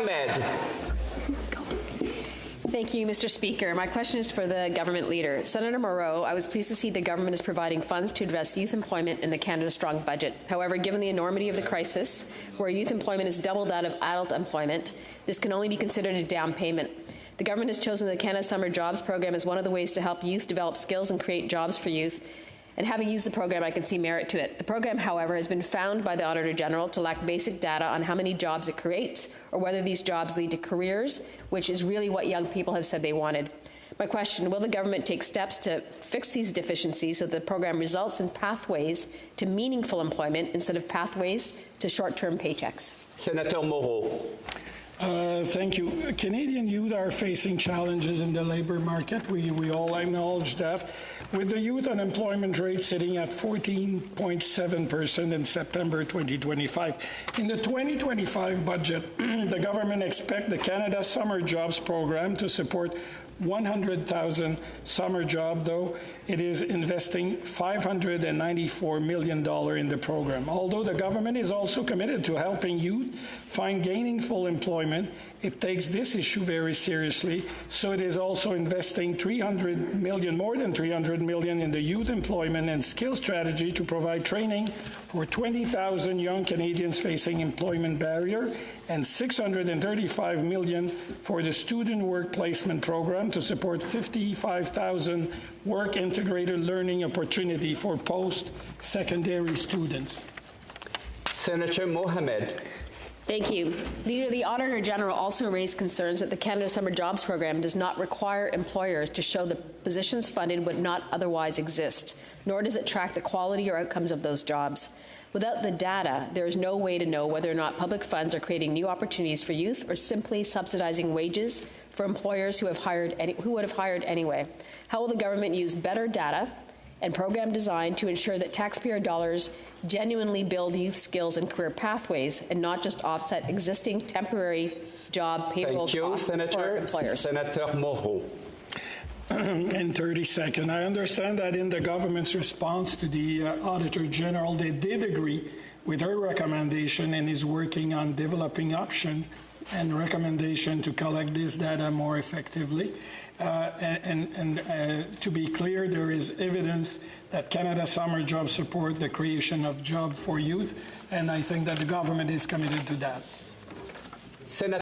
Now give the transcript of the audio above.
Mohamed. Thank you, Mr. Speaker. My question is for the government leader. Senator Moreau, I was pleased to see the government is providing funds to address youth employment in the Canada Strong budget. However, given the enormity of the crisis, where youth employment is double that of adult employment, this can only be considered a down payment. The government has chosen the Canada Summer Jobs Program as one of the ways to help youth develop skills and create jobs for youth. And having used the program, I can see merit to it. The program, however, has been found by the Auditor General to lack basic data on how many jobs it creates or whether these jobs lead to careers, which is really what young people have said they wanted. My question, will the government take steps to fix these deficiencies so the program results in pathways to meaningful employment instead of pathways to short-term paychecks? Senator Moreau. Thank you. Canadian youth are facing challenges in the labour market. We all acknowledge that. With the youth unemployment rate sitting at 14.7% in September 2025. In the 2025 budget, the government expects the Canada Summer Jobs Program to support 100,000 summer jobs, though it is investing $594 million in the program. Although the government is also committed to helping youth find gainful employment, it takes this issue very seriously, so it is also investing more than $300 million in the youth employment and skills strategy to provide training for 20,000 young Canadians facing employment barrier and $635 million for the Student Work Placement Program to support 55,000 work-integrated learning opportunity for post-secondary students. Senator Mohamed. Thank you. Leader, the Auditor General also raised concerns that the Canada Summer Jobs Program does not require employers to show the positions funded would not otherwise exist, nor does it track the quality or outcomes of those jobs. Without the data, there is no way to know whether or not public funds are creating new opportunities for youth or simply subsidizing wages for employers who would have hired anyway. How will the government use better data and program design to ensure that taxpayer dollars genuinely build youth skills and career pathways and not just offset existing temporary job payroll costs for employers? Senator Moreau. In 30 seconds, I understand that in the government's response to the Auditor General, they did agree with her recommendation and is working on developing options and recommendation to collect this data more effectively. To be clear, there is evidence that Canada Summer Jobs support the creation of jobs for youth, and I think that the government is committed to that. Senator